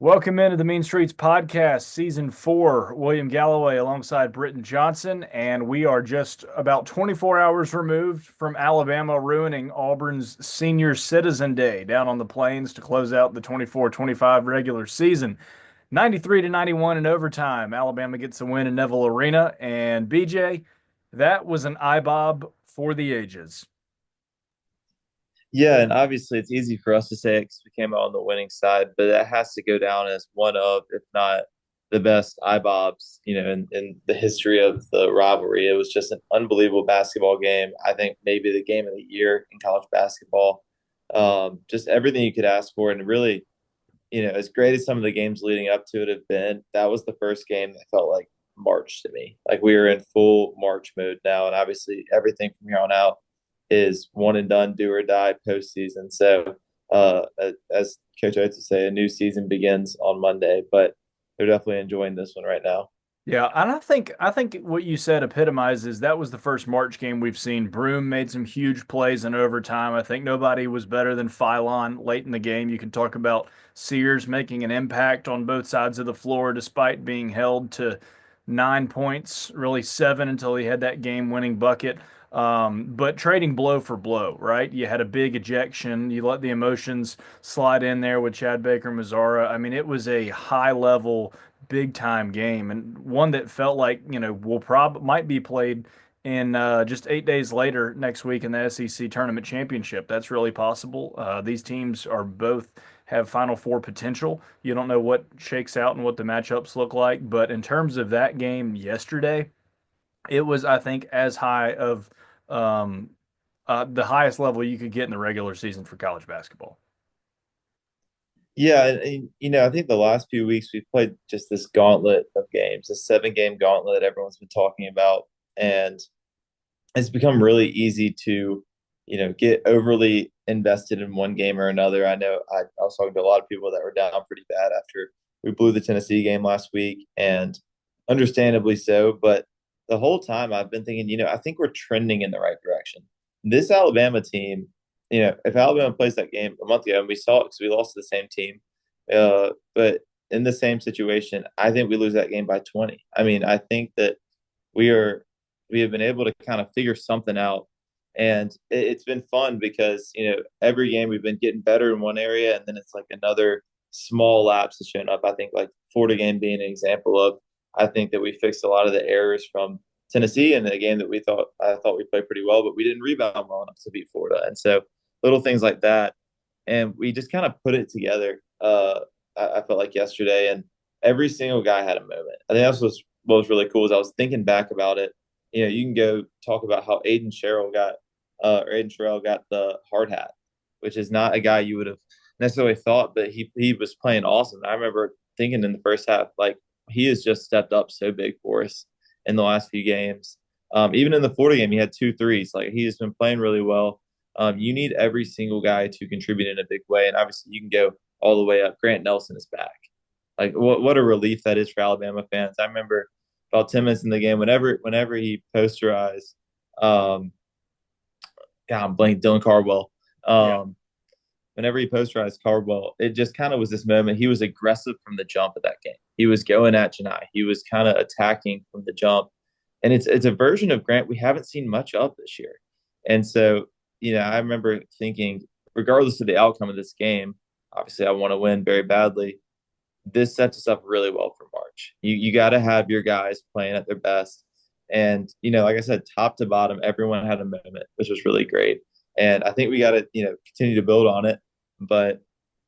Welcome into the Mean Streets Podcast, Season 4. William Galloway alongside Britton Johnson, and we are just about 24 hours removed from Alabama ruining Auburn's Senior Citizen Day down on the plains to close out the 24-25 regular season. 93-91 in overtime. Alabama gets a win in Neville Arena, and BJ, that was an IBOB for the ages. Yeah, and obviously it's easy for us to say it because we came out on the winning side, but that has to go down as one of, if not the best IBOBs, in the history of the rivalry. It was just an unbelievable basketball game. I think maybe the game of the year in college basketball. Just everything you could ask for, and really, as great as some of the games leading up to it have been, that was the first game that felt like March to me. Like we were in full March mode now, and obviously everything from here on out is one and done, do or die postseason. So, as Coach Oates would say, a new season begins on Monday, but they're definitely enjoying this one right now. Yeah, and I think what you said epitomizes that was the first March game we've seen. Broome made some huge plays in overtime. I think nobody was better than Phylon late in the game. You can talk about Sears making an impact on both sides of the floor despite being held to 9 points, really seven until he had that game-winning bucket. But trading blow for blow, right? You had a big ejection. You let the emotions slide in there with Chad Baker Mazzara. I mean, it was a high level big time game and one that felt like might be played in just 8 days later next week in the SEC tournament championship. That's really possible. These teams are both have Final Four potential. You don't know what shakes out and what the matchups look like, but in terms of that game yesterday, it was, I think, as high of um, the highest level you could get in the regular season for college basketball. Yeah, and I think the last few weeks we've played just this gauntlet of games, this 7 game gauntlet everyone's been talking about, and it's become really easy to, get overly invested in one game or another. I know I was talking to a lot of people that were down pretty bad after we blew the Tennessee game last week, and understandably so. But the whole time I've been thinking, I think we're trending in the right direction. This Alabama team, if Alabama plays that game a month ago, and we saw it because we lost to the same team, but in the same situation, I think we lose that game by 20. I mean, I think that we are we have been able to kind of figure something out. And it's been fun because, every game we've been getting better in one area, and then it's like another small lapse has shown up. I think like Florida game being an example of, I think that we fixed a lot of the errors from Tennessee in a game that I thought we played pretty well, but we didn't rebound well enough to beat Florida. And so little things like that. And we just kind of put it together. I felt like yesterday, and every single guy had a moment. I think that's what was really cool is I was thinking back about it. You can go talk about how Aiden Sherrill got the hard hat, which is not a guy you would have necessarily thought, but he was playing awesome. I remember thinking in the first half, like he has just stepped up so big for us in the last few games. Even in the Florida game, he had 2 threes. Like he has been playing really well. You need every single guy to contribute in a big way, and obviously you can go all the way up. Grant Nelson is back. Like what a relief that is for Alabama fans. I remember about 10 minutes in the game, whenever he posterized, God, I'm blanking Dylan Cardwell. Yeah. Whenever he posterized Cardwell, it just kind of was this moment. He was aggressive from the jump of that game. He was going at Janai. He was kind of attacking from the jump, and it's a version of Grant we haven't seen much of this year. And so, I remember thinking, regardless of the outcome of this game, obviously I want to win very badly. This sets us up really well for March. You got to have your guys playing at their best. And, like I said, top to bottom, everyone had a moment, which was really great. And I think we got to, continue to build on it. But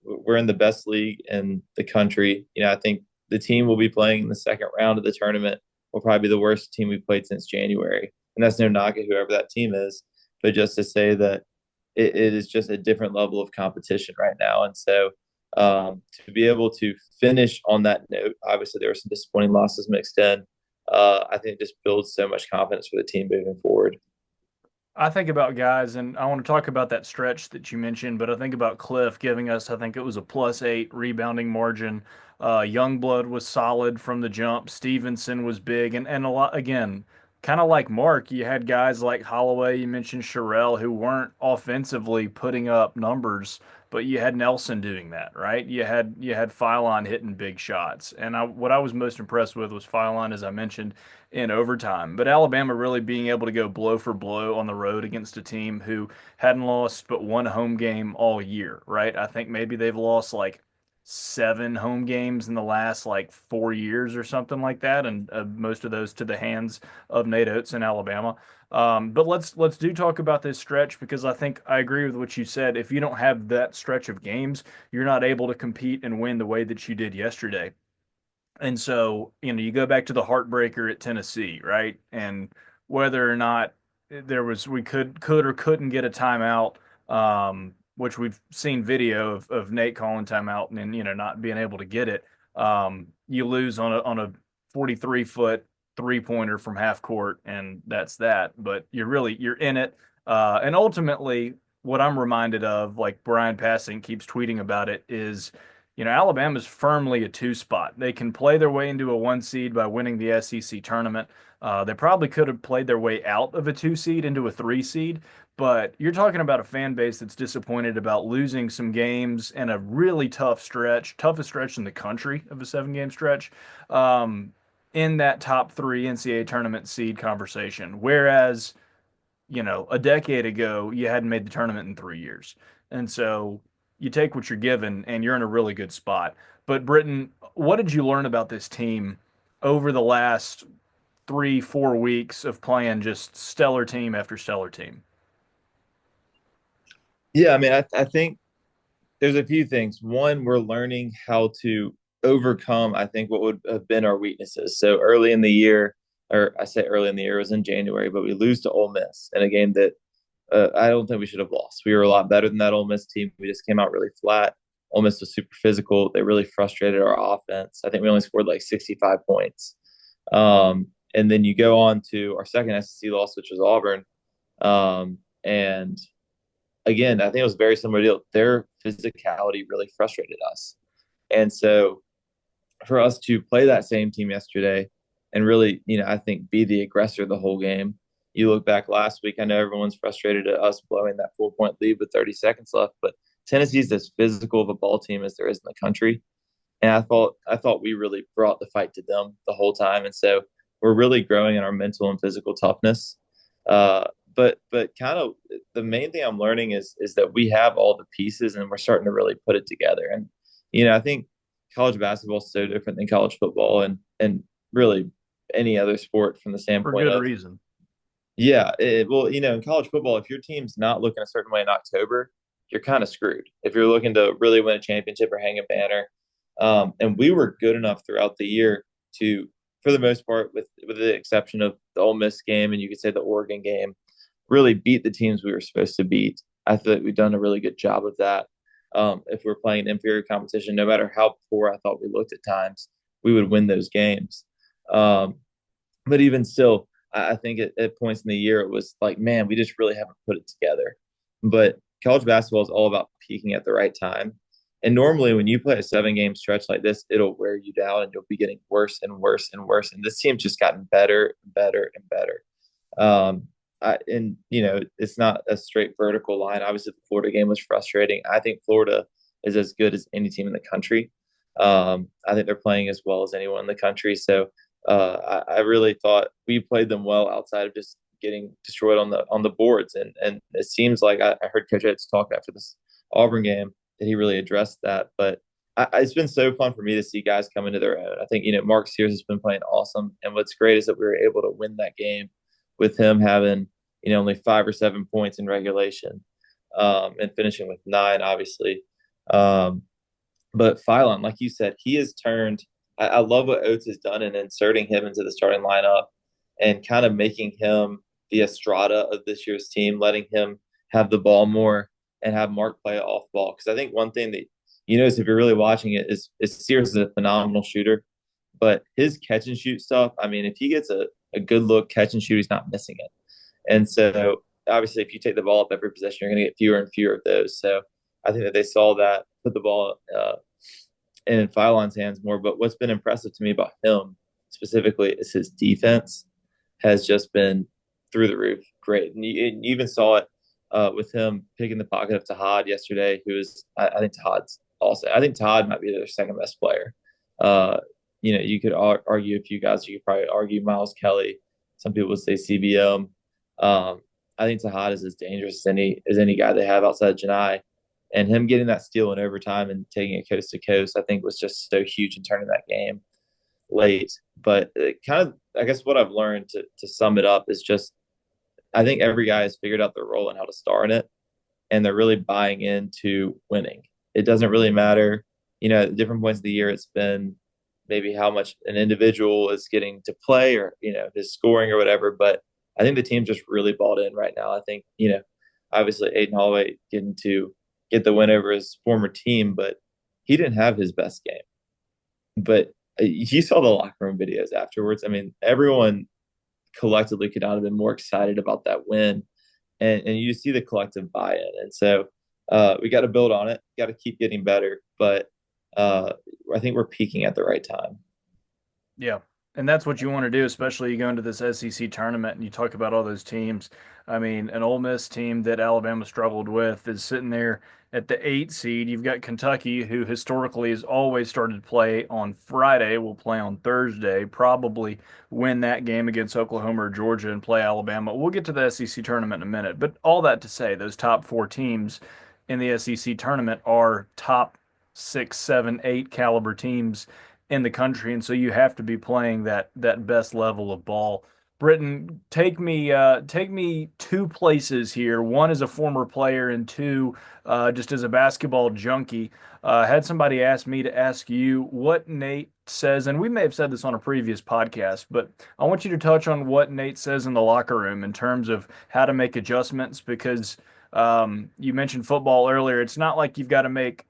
we're in the best league in the country. I think the team will be playing in the second round of the tournament will probably be the worst team we've played since January. And that's no knock at whoever that team is, but just to say that it is just a different level of competition right now. And so to be able to finish on that note, obviously there were some disappointing losses mixed in. I think it just builds so much confidence for the team moving forward. I think about guys, and I want to talk about that stretch that you mentioned, but I think about Cliff giving us, I think it was a +8 rebounding margin. Youngblood was solid from the jump. Stevenson was big, and a lot, again, kind of like Mark, you had guys like Holloway, you mentioned Sherelle, who weren't offensively putting up numbers, but you had Nelson doing that, right? You had Philon hitting big shots, and what I was most impressed with was Philon, as I mentioned, in overtime. But Alabama really being able to go blow for blow on the road against a team who hadn't lost but one home game all year, right? I think maybe they've lost like seven home games in the last like 4 years or something like that, and most of those to the hands of Nate Oates in Alabama. But let's do talk about this stretch because I think I agree with what you said. If you don't have that stretch of games, you're not able to compete and win the way that you did yesterday. And so, you go back to the heartbreaker at Tennessee, right? And whether or not we could or couldn't get a timeout, which we've seen video of Nate calling timeout and not being able to get it. You lose on a 43-foot three-pointer from half court, and that's that. But you're in it. And ultimately, what I'm reminded of, like Brian Passing keeps tweeting about it, is Alabama's firmly a two spot. They can play their way into a one seed by winning the SEC tournament. They probably could have played their way out of a two seed into a three seed, but you're talking about a fan base that's disappointed about losing some games in a really tough stretch, toughest stretch in the country of a 7 game stretch, um, in that top three NCAA tournament seed conversation. Whereas, a decade ago, you hadn't made the tournament in 3 years. And so you take what you're given and you're in a really good spot. But Britton, what did you learn about this team over the last 3, 4 weeks of playing just stellar team after stellar team? Yeah, I mean, I think there's a few things. One, we're learning how to overcome, I think, what would have been our weaknesses. So early in the year, or I say early in the year, it was in January, but we lose to Ole Miss in a game that I don't think we should have lost. We were a lot better than that Ole Miss team. We just came out really flat. Ole Miss was super physical. They really frustrated our offense. I think we only scored like 65 points. And then you go on to our second SEC loss, which was Auburn. And again, I think it was very similar deal. Their physicality really frustrated us. And so for us to play that same team yesterday and really, I think be the aggressor the whole game. You look back last week, I know everyone's frustrated at us blowing that 4 point lead with 30 seconds left, but Tennessee's as physical of a ball team as there is in the country. And I thought we really brought the fight to them the whole time. And so we're really growing in our mental and physical toughness. But kind of the main thing I'm learning is that we have all the pieces and we're starting to really put it together. And I think college basketball is so different than college football and really any other sport from the For standpoint good of reason. yeah. Well, in college football, if your team's not looking a certain way in October, you're kind of screwed. If you're looking to really win a championship or hang a banner, and we were good enough throughout the year to, for the most part, with the exception of the Ole Miss game and you could say the Oregon game, really beat the teams we were supposed to beat. I thought we've done a really good job of that. If we're playing inferior competition, no matter how poor I thought we looked at times, we would win those games. Um, but even still, I think at points in the year it was like, man, we just really haven't put it together. But college basketball is all about peaking at the right time. And normally, when you play a 7 game stretch like this, it'll wear you down and you'll be getting worse and worse and worse. And this team's just gotten better and better and better. And it's not a straight vertical line. Obviously, the Florida game was frustrating. I think Florida is as good as any team in the country. I think they're playing as well as anyone in the country. So I really thought we played them well outside of just getting destroyed on the boards. And it seems like I heard Coach Eds talk after this Auburn game that he really addressed that. But it's been so fun for me to see guys come into their own. I think Mark Sears has been playing awesome, and what's great is that we were able to win that game with him having only 5 or 7 points in regulation, and finishing with 9, obviously. But Philon, like you said, he has turned. I love what Oates has done in inserting him into the starting lineup and kind of making him the Estrada of this year's team, letting him have the ball more and have Mark play off ball. Because I think one thing that you notice if you're really watching it is Sears is a phenomenal shooter, but his catch and shoot stuff. I mean, if he gets a good look catch and shoot, he's not missing it. And so obviously, if you take the ball up every possession, you're going to get fewer and fewer of those. So I think that they saw that, put the ball in Philon's hands more. But what's been impressive to me about him specifically is his defense has just been through the roof great. And you even saw it with him picking the pocket of Tahad yesterday, who is I think Tahad's also I think Tahad might be their second best player. Uh, you could argue a few guys. You could probably argue Miles Kelly. Some people would say CBM. I think Tahad is as dangerous as any guy they have outside of Janai. And him getting that steal in overtime and taking it coast to coast, I think was just so huge in turning that game late. But kind of, I guess what I've learned to sum it up is just I think every guy has figured out their role and how to star in it, and they're really buying into winning. It doesn't really matter, at different points of the year, it's been maybe how much an individual is getting to play or, his scoring or whatever. But I think the team's just really bought in right now. I think, obviously Aiden Holloway getting to get the win over his former team, but he didn't have his best game. But you saw the locker room videos afterwards. I mean, everyone collectively could not have been more excited about that win. And you see the collective buy-in. And so we got to build on it, got to keep getting better. But I think we're peaking at the right time. Yeah. And that's what you want to do, especially you go into this SEC tournament and you talk about all those teams. I mean, an Ole Miss team that Alabama struggled with is sitting there at the 8 seed. You've got Kentucky, who historically has always started to play on Friday, will play on Thursday, probably win that game against Oklahoma or Georgia and play Alabama. We'll get to the SEC tournament in a minute. But all that to say, those top four teams in the SEC tournament are top six, seven, eight caliber teams in the country, and so you have to be playing that best level of ball. Britton, take me two places here. One as a former player, and two, just as a basketball junkie. Had somebody ask me to ask you what Nate says, and we may have said this on a previous podcast, but I want you to touch on what Nate says in the locker room in terms of how to make adjustments because you mentioned football earlier. It's not like you've got to make,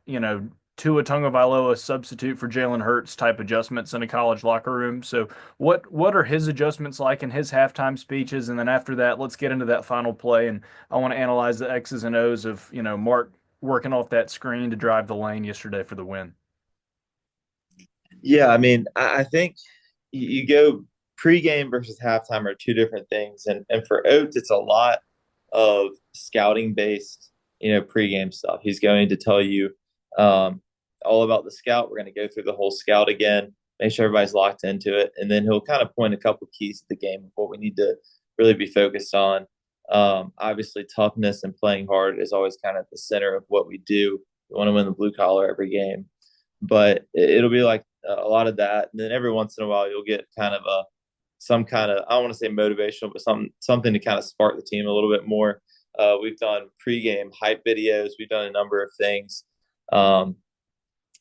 Tua Tagovailoa substitute for Jalen Hurts type adjustments in a college locker room. So what are his adjustments like in his halftime speeches? And then after that, let's get into that final play. And I want to analyze the X's and O's of, Mark working off that screen to drive the lane yesterday for the win. Yeah, I mean, I think you go pregame versus halftime are two different things. And for Oates, it's a lot of scouting based, pregame stuff. He's going to tell you um, all about the scout. We're going to go through the whole scout again, make sure everybody's locked into it. And then he'll kind of point a couple keys to the game of what we need to really be focused on. Obviously, toughness and playing hard is always kind of at the center of what we do. We want to win the blue collar every game. But it'll be like a lot of that. And then every once in a while, you'll get kind of some kind of, I don't want to say motivational, but something to kind of spark the team a little bit more. We've done pregame hype videos. We've done a number of things.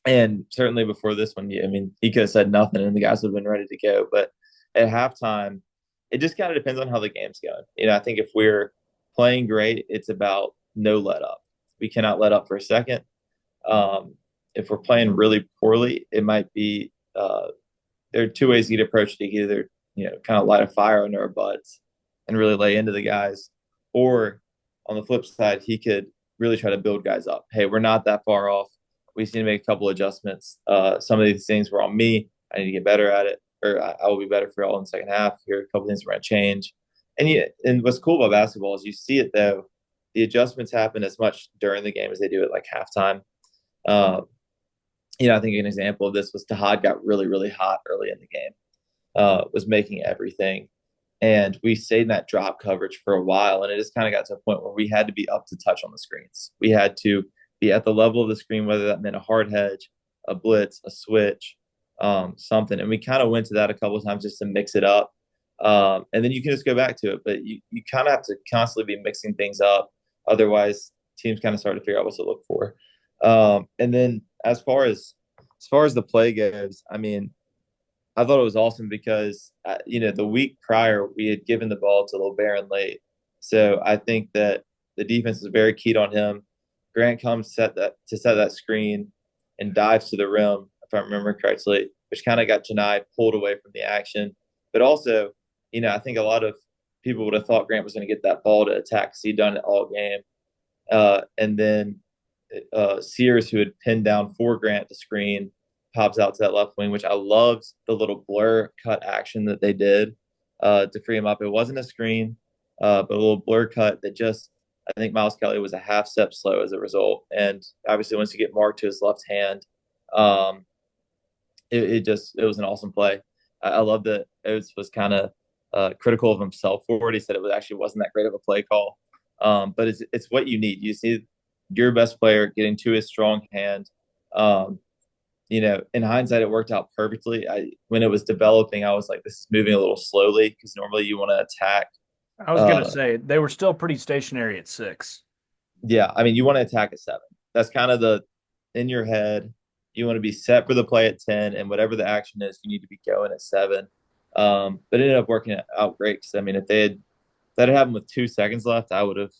And certainly before this one, I mean, he could have said nothing and the guys would have been ready to go. But at halftime, it just kind of depends on how the game's going. I think if we're playing great, it's about no let up. We cannot let up for a second. If we're playing really poorly, it might be there are two ways you could approach it. You could either, kind of light a fire under our butts and really lay into the guys. Or on the flip side, he could really try to build guys up. Hey, we're not that far off. We just need to make a couple adjustments. Some of these things were on me. I need to get better at it, or I will be better for y'all in the second half. Here are a couple things we're going to change. And what's cool about basketball is you see it, though. The adjustments happen as much during the game as they do at like halftime. I think an example of this was Tahad got really, really hot early in the game, was making everything. And we stayed in that drop coverage for a while. And it just kind of got to a point where we had to be up to touch on the screens. We had to be at the level of the screen, whether that meant a hard hedge, a blitz, a switch, something. And we kind of went to that a couple of times just to mix it up. And then you can just go back to it. But you kind of have to constantly be mixing things up. Otherwise, teams kind of start to figure out what to look for. And then as far as the play goes, I mean, I thought it was awesome because the week prior we had given the ball to LeBaron late, so I think that the defense was very keyed on him. Grant comes set that screen and dives to the rim, if I remember correctly, which kind of got Janai pulled away from the action. But also, I think a lot of people would have thought Grant was going to get that ball to attack because he'd done it all game, and then Sears, who had pinned down for Grant to screen, pops out to that left wing, which I loved the little blur cut action that they did to free him up. It wasn't a screen, but a little blur cut that just, I think Miles Kelly was a half step slow as a result. And obviously, once you get marked to his left hand, um, it was an awesome play. I love that Oates was kind of critical of himself for it. He said actually wasn't that great of a play call, but it's what you need. You see your best player getting to his strong hand. Um, in hindsight, it worked out perfectly. When it was developing, I was like, this is moving a little slowly because normally you want to attack. I was gonna Uh, say they were still pretty stationary at 6. yeah, I mean, you want to attack at 7. That's kind of the in your head. You want to be set for the play at 10, and whatever the action is, you need to be going at 7. But it ended up working out great because I mean, if that had happened with 2 seconds left, I would have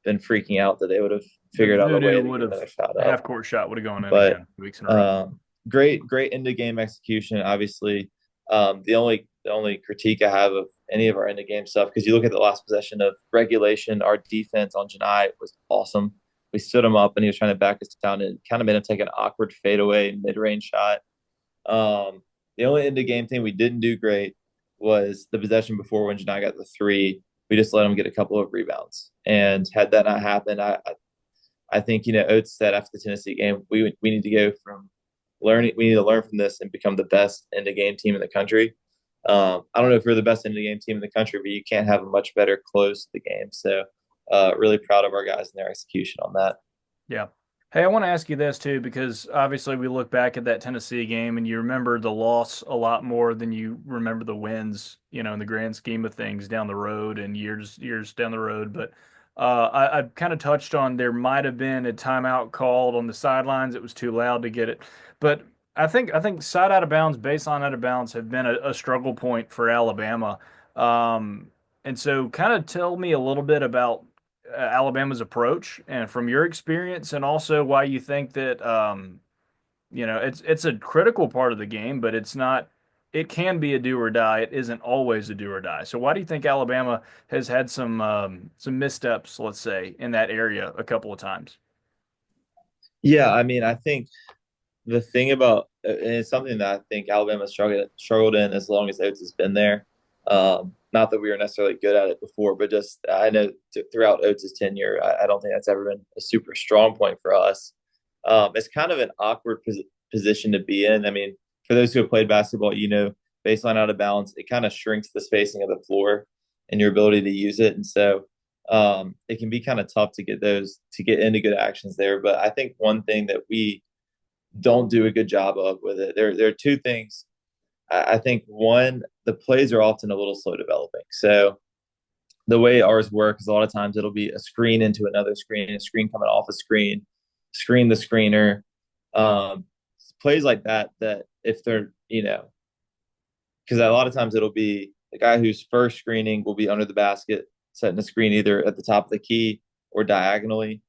been freaking out that they would have The figured out a voodoo way to would get have another shot up. half court shot would have gone in But again 2 weeks in a row. great end of game execution. Obviously, the only critique I have of any of our end of game stuff, because you look at the last possession of regulation, our defense on Janai was awesome. We stood him up and he was trying to back us down and kind of made him take an awkward fadeaway mid range shot. The only end of game thing we didn't do great was the possession before when Janai got the three. We just let him get a couple of rebounds, and had that not happened, I think Oates said after the Tennessee game, we need to go from learning. We need to learn from this and become the best end of game team in the country. I don't know if we're the best end of game team in the country, but you can't have a much better close to the game. So, really proud of our guys and their execution on that. Yeah. Hey, I want to ask you this too, because obviously we look back at that Tennessee game and you remember the loss a lot more than you remember the wins, in the grand scheme of things down the road and years down the road. But I kind of touched on there might have been a timeout called on the sidelines. It was too loud to get it. But I think side out of bounds, baseline out of bounds have been a struggle point for Alabama. And so kind of tell me a little bit about Alabama's approach and from your experience, and also why you think that it's a critical part of the game, but it's not. It can be a do or die. It isn't always a do or die. So why do you think Alabama has had some missteps, let's say, in that area a couple of times? Yeah, I mean, I think the thing about and it's something that I think Alabama struggled in as long as Oates has been there. Not that we were necessarily good at it before, but just I know throughout Oates' tenure, I don't think that's ever been a super strong point for us. It's kind of an awkward position to be in. I mean, for those who have played basketball, baseline out of balance, it kind of shrinks the spacing of the floor and your ability to use it, and so it can be kind of tough to get into good actions there. But I think one thing that we don't do a good job of with it. There are two things. I think one, the plays are often a little slow developing. So the way ours work is a lot of times it'll be a screen into another screen, a screen coming off a screen the screener. Um, Plays like that if they're, because a lot of times it'll be the guy who's first screening will be under the basket, setting a screen either at the top of the key or diagonally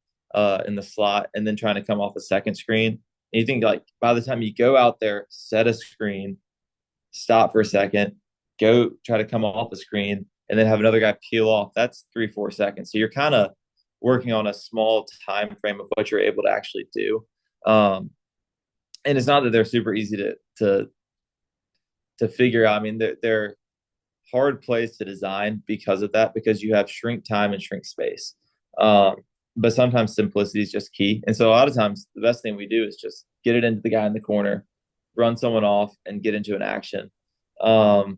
in the slot, and then trying to come off a second screen. And you think like by the time you go out there, set a screen, stop for a second, go try to come off the screen, and then have another guy peel off. That's 3-4 seconds. So you're kind of working on a small time frame of what you're able to actually do. And it's not that they're super easy to figure out. I mean, they're hard plays to design because of that, because you have shrink time and shrink space. Um, but sometimes simplicity is just key. And so a lot of times the best thing we do is just get it into the guy in the corner, run someone off, and get into an action. But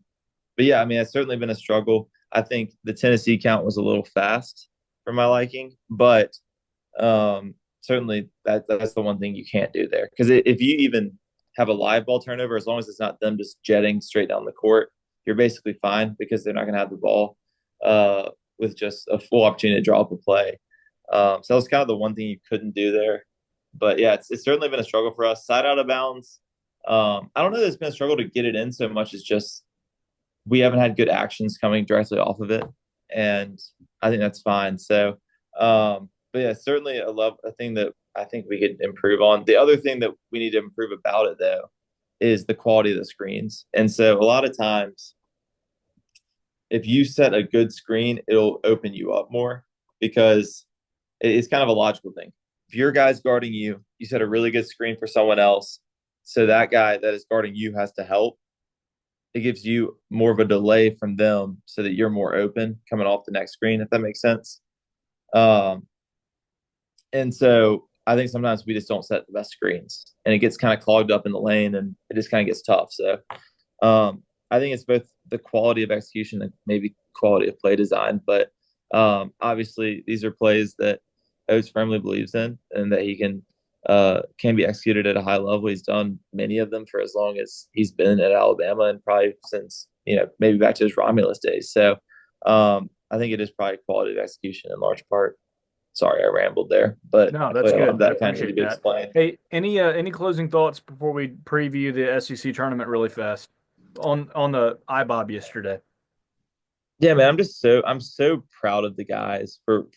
yeah, I mean, it's certainly been a struggle. I think the Tennessee count was a little fast for my liking, but certainly that's the one thing you can't do there. Because if you even have a live ball turnover, as long as it's not them just jetting straight down the court, you're basically fine because they're not going to have the ball with just a full opportunity to draw up a play. So that was kind of the one thing you couldn't do there. But yeah, it's certainly been a struggle for us. Side out of bounds. I don't know that it's been a struggle to get it in so much as just we haven't had good actions coming directly off of it. And I think that's fine. So, but yeah, certainly a thing that I think we could improve on. The other thing that we need to improve about it, though, is the quality of the screens. And so a lot of times, if you set a good screen, it'll open you up more because it's kind of a logical thing. If your guy's guarding you, you set a really good screen for someone else. So that guy that is guarding you has to help. It gives you more of a delay from them so that you're more open coming off the next screen, if that makes sense. And so I think sometimes we just don't set the best screens, and it gets kind of clogged up in the lane, and it just kind of gets tough. So I think it's both the quality of execution and maybe quality of play design. But obviously, these are plays that Oates firmly believes in, and that he can be executed at a high level. He's done many of them for as long as he's been at Alabama, and probably since maybe back to his Romulus days. So I think it is probably quality of execution in large part. Sorry, I rambled there, but No, I feel that's like a lot of good. I that kind of need to appreciate be that. explained. Hey, any closing thoughts before we preview the SEC tournament really fast on the IBOB yesterday? Yeah, man, I'm so proud of the guys for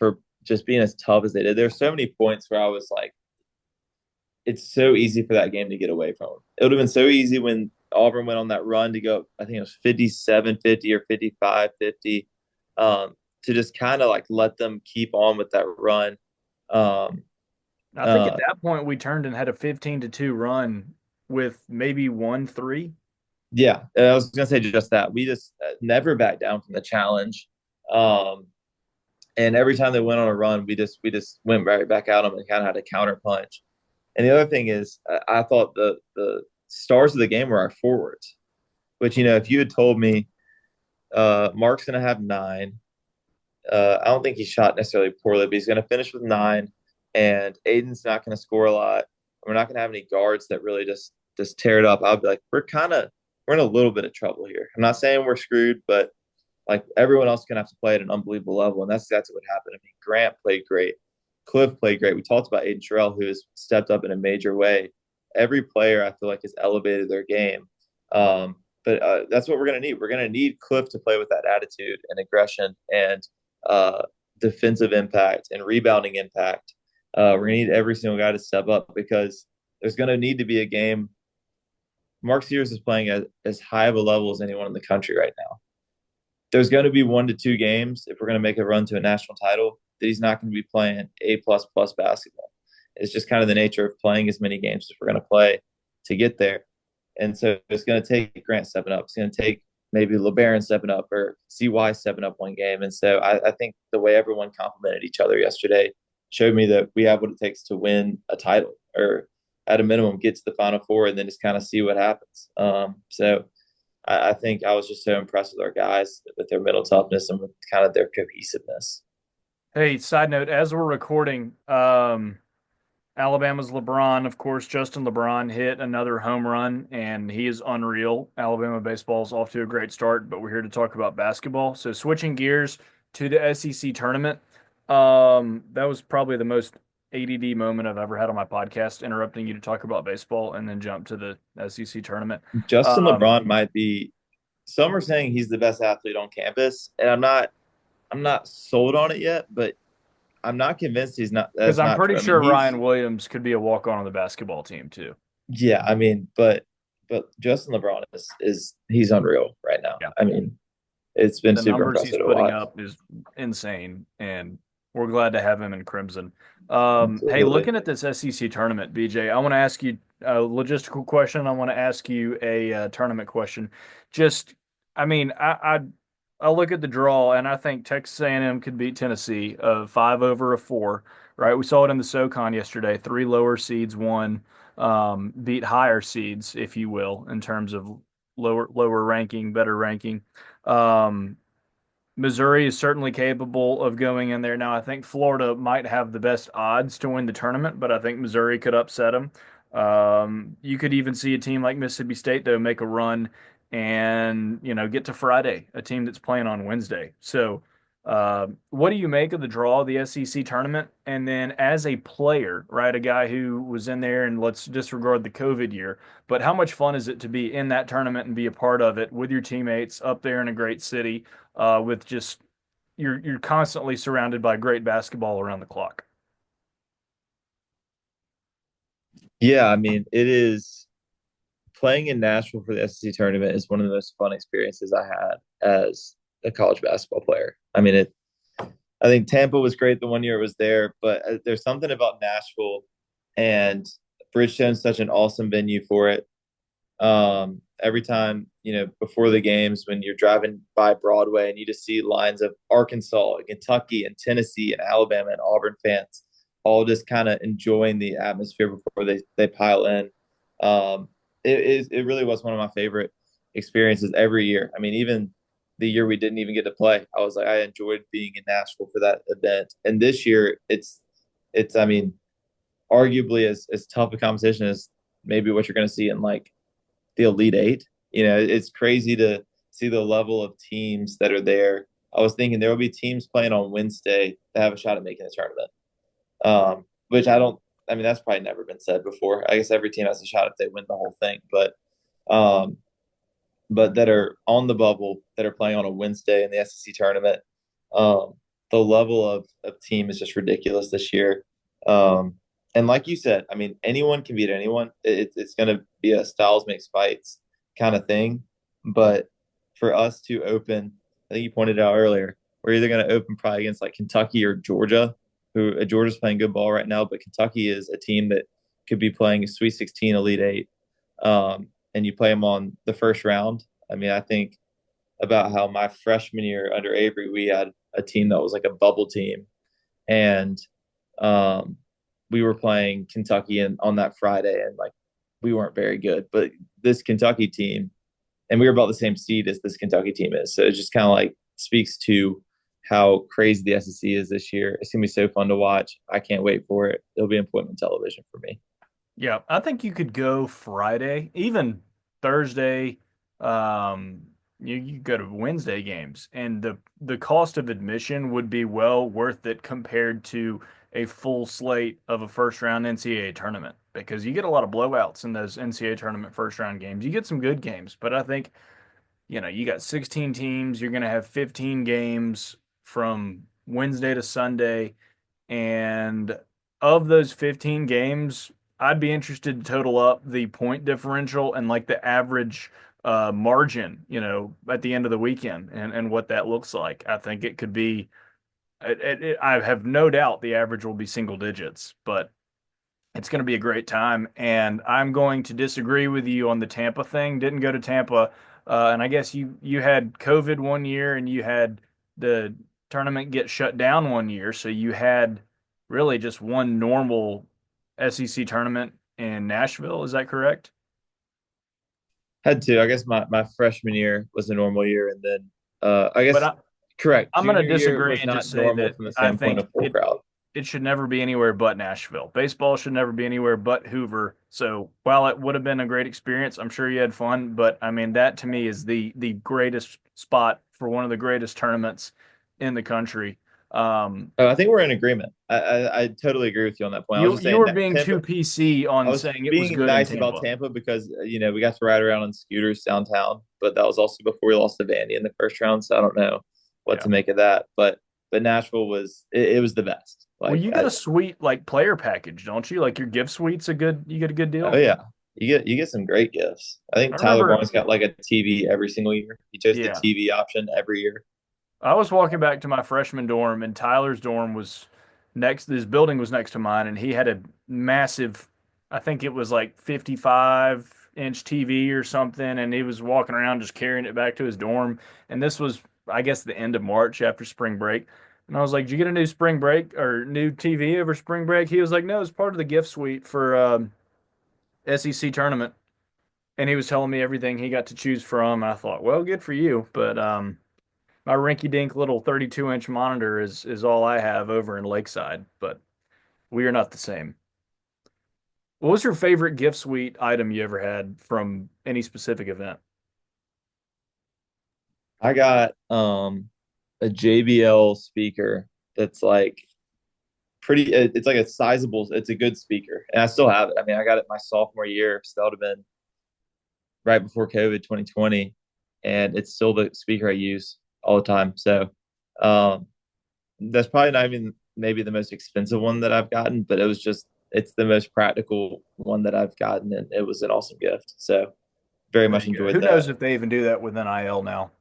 just being as tough as they did. There's so many points where I was like, it's so easy for that game to get away from them. It would have been so easy when Auburn went on that run to go, I think it was 57-50 or 55-50, to just kind of like let them keep on with that run. Um, I think at uh, that point we turned and had a 15-2 run with maybe 1-3. yeah, I was gonna say just that. We just never backed down from the challenge. Um, and every time they went on a run, we just went right back at them and kind of had a counter punch. And the other thing is, I thought the stars of the game were our forwards. But if you had told me Mark's going to have 9, I don't think he shot necessarily poorly, but he's going to finish with 9, and Aiden's not going to score a lot. We're not going to have any guards that really just tear it up. I'll be like, we're in a little bit of trouble here. I'm not saying we're screwed, but like everyone else is going to have to play at an unbelievable level, and that's what happened. I mean, Grant played great. Cliff played great. We talked about Aiden Terrell, who has stepped up in a major way. Every player, I feel like, has elevated their game. But that's what we're going to need. We're going to need Cliff to play with that attitude and aggression and uh, defensive impact and rebounding impact. We're going to need every single guy to step up because there's going to need to be a game. Mark Sears is playing at as high of a level as anyone in the country right now. There's going to be 1 to 2 games if we're going to make a run to a national title that he's not going to be playing A++ basketball. It's just kind of the nature of playing as many games as we're going to play to get there. And so it's going to take Grant stepping up. It's going to take maybe LeBaron stepping up or CY stepping up one game. And so I think the way everyone complimented each other yesterday showed me that we have what it takes to win a title, or at a minimum get to the Final Four and then just kind of see what happens. So I think I was just so impressed with our guys, with their mental toughness and with kind of their cohesiveness. Hey, side note, as we're recording, Alabama's LeBron, of course, Justin LeBron hit another home run, and he is unreal. Alabama baseball is off to a great start, but we're here to talk about basketball. So switching gears to the SEC tournament, that was probably the most ADD moment I've ever had on my podcast, interrupting you to talk about baseball and then jump to the SEC tournament. Justin Um, LeBron might be. Some are saying he's the best athlete on campus, and I'm not sold on it yet, but I'm not convinced he's not. because That's I'm not pretty true. I mean, sure he's Ryan Williams could be a walk-on the basketball team too. yeah. I mean, but Justin LeBron is he's unreal right now. Yeah. I mean, it's been The super numbers he's impressive to putting watch. up is insane, and we're glad to have him in Crimson. Hey, Absolutely. looking at this SEC tournament, BJ, I want to ask you a logistical question. I want to ask you a tournament question. Just, I mean, I look at the draw, and I think Texas A&M could beat Tennessee of 5/4, right? We saw it in the SoCon yesterday. Three lower seeds won, beat higher seeds, if you will, in terms of lower ranking, better ranking. Um, Missouri is certainly capable of going in there. Now, I think Florida might have the best odds to win the tournament, but I think Missouri could upset them. You could even see a team like Mississippi State, though, make a run and, get to Friday, a team that's playing on Wednesday. So, what do you make of the draw of the SEC tournament? And then as a player, right, a guy who was in there, and let's disregard the COVID year, but how much fun is it to be in that tournament and be a part of it with your teammates up there in a great city? With just you're constantly surrounded by great basketball around the clock. Yeah, I mean, it is playing in Nashville for the SEC tournament is one of the most fun experiences I had as a college basketball player. I mean, I think Tampa was great the one year it was there, but there's something about Nashville, and Bridgestone's such an awesome venue for it. Every time, before the games, when you're driving by Broadway and you just see lines of Arkansas, and Kentucky, and Tennessee, and Alabama, and Auburn fans, all just kind of enjoying the atmosphere before they pile in. Um, it really was one of my favorite experiences every year. I mean, even the year we didn't even get to play, I was like, I enjoyed being in Nashville for that event. And this year, it's I mean, arguably as tough a competition as maybe what you're going to see in like the Elite Eight. You know, it's crazy to see the level of teams that are there. I was thinking there will be teams playing on Wednesday that have a shot at making the tournament. Which I don't. I mean, that's probably never been said before. I guess every team has a shot if they win the whole thing, um, but that are on the bubble that are playing on a Wednesday in the SEC tournament. Um, the level of team is just ridiculous this year. Um, and like you said, I mean, anyone can beat anyone. It's going to be a styles makes fights kind of thing. But for us to open, I think you pointed out earlier, we're either going to open probably against like Kentucky or Georgia, who Georgia's playing good ball right now, but Kentucky is a team that could be playing a Sweet 16, Elite Eight, and you play them on the first round. I mean, I think about how my freshman year under Avery, we had a team that was like a bubble team, and um, we were playing Kentucky on that Friday, and like we weren't very good. But this Kentucky team, and we were about the same seed as this Kentucky team is, so it just kind of like speaks to how crazy the SEC is this year. It's gonna be so fun to watch. I can't wait for it. It'll be appointment television for me. Yeah, I think you could go Friday, even Thursday. You go to Wednesday games, and the cost of admission would be well worth it compared to a full slate of a first round NCAA tournament because you get a lot of blowouts in those NCAA tournament first round games. You get some good games, but I think you got 16 teams. You're going to have 15 games from Wednesday to Sunday. And of those 15 games, I'd be interested to total up the point differential and like the average margin, at the end of the weekend and what that looks like. I think it could be, I have no doubt the average will be single digits, but it's going to be a great time. And I'm going to disagree with you on the Tampa thing. Didn't go to Tampa. And I guess you had COVID one year and you had the tournament get shut down one year. So you had really just one normal SEC tournament in Nashville. Is that correct? Had to. I guess my freshman year was a normal year, and then I But guess correct. I'm going to Junior year disagree was and just not say normal that from the I standpoint think of full crowd. it should never be anywhere but Nashville. Baseball should never be anywhere but Hoover. So while it would have been a great experience, I'm sure you had fun. But I mean, that to me is the greatest spot for one of the greatest tournaments in the country. Um, I think we're in agreement. I totally agree with you on that point. I was you just you saying were that being too Tampa. PC I on was saying it was being good in nice about Tampa. Tampa because we got to ride around on scooters downtown, but that was also before we lost to Vandy in the first round. So I don't know what Yeah. to make of that. But Nashville was it was the best. Well, Like you get a sweet like player package, don't you? Like your gift suite's a good. You get a good oh deal. yeah, you get some great gifts. I I think Tyler remember. Barnes got like a TV every single year. He chose the Yeah. TV option every year. I was walking back to my freshman dorm, and Tyler's dorm was next. His building was next to mine, and he had a massive, I think it was like 55-inch TV or something, and he was walking around just carrying it back to his dorm. And this was, I guess, the end of March after spring break. And I was like, "Did you get a new spring break or new TV over spring break?" He was like, "No, it's part of the gift suite for SEC tournament." And he was telling me everything he got to choose from. And I thought, well, good for you, but my rinky-dink little 32-inch monitor is all I have over in Lakeside, but we are not the same. What was your favorite gift suite item you ever had from any specific event? I got a JBL speaker that's like pretty. It's like a sizable. It's a good speaker, and I still have it. I mean, I got it my sophomore year, so that would have been right before COVID 2020, and it's still the speaker I use all the time. So um, that's probably not even maybe the most expensive one that I've gotten, but it's the most practical one that I've gotten, and it was an awesome gift. So very There much you go. enjoyed Who knows that. if they even do that with NIL now?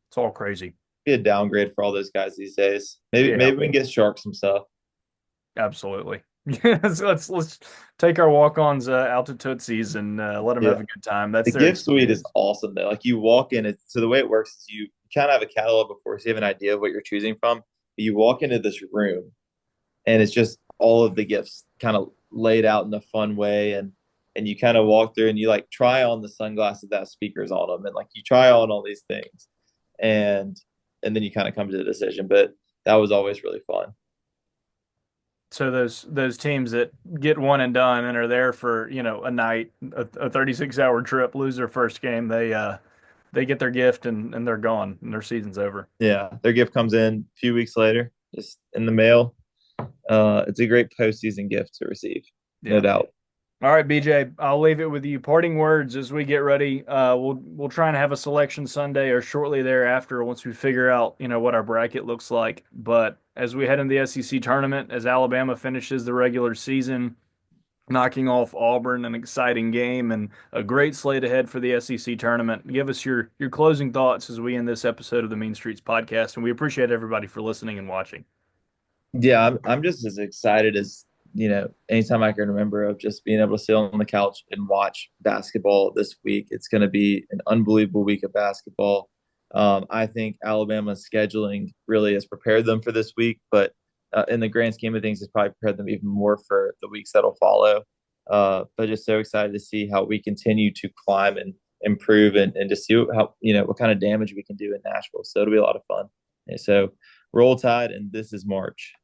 It's all crazy. Be a downgrade for all those guys these days. Maybe Yeah, maybe we can get Shark some stuff. absolutely. Yes, let's take our walk-ons out to Tootsie's and let them have Yeah. a good time. That's The their gift suite is experience. awesome though. Like you walk in, so the way it works is you kind of have a catalog before, so you have an idea of what you're choosing from. But you walk into this room, and it's just all of the gifts kind of laid out in a fun way, and you kind of walk through and you like try on the sunglasses that have speakers on them, and like you try on all these things, and then you kind of come to the decision. But that was always really fun. So those teams that get one and done and are there for, a night, a 36-hour trip, lose their first game, they get their gift and they're gone and their season's over. Yeah, their gift comes in a few weeks later, just in the mail. It's a great postseason gift to receive, no Yeah. doubt. All right, BJ, I'll leave it with you. Parting words as we get ready. We'll try and have a selection Sunday or shortly thereafter once we figure out, what our bracket looks like. But as we head into the SEC tournament, as Alabama finishes the regular season, knocking off Auburn, an exciting game and a great slate ahead for the SEC tournament. Give us your closing thoughts as we end this episode of the Mean Streets podcast, and we appreciate everybody for listening and watching. Yeah, I'm just as excited as anytime I can remember of just being able to sit on the couch and watch basketball this week. It's going to be an unbelievable week of basketball. I think Alabama's scheduling really has prepared them for this week, but in the grand scheme of things, it's probably prepared them even more for the weeks that'll follow. But just so excited to see how we continue to climb and improve, and to see how what kind of damage we can do in Nashville. So it'll be a lot of fun. And so roll tide, and this is March.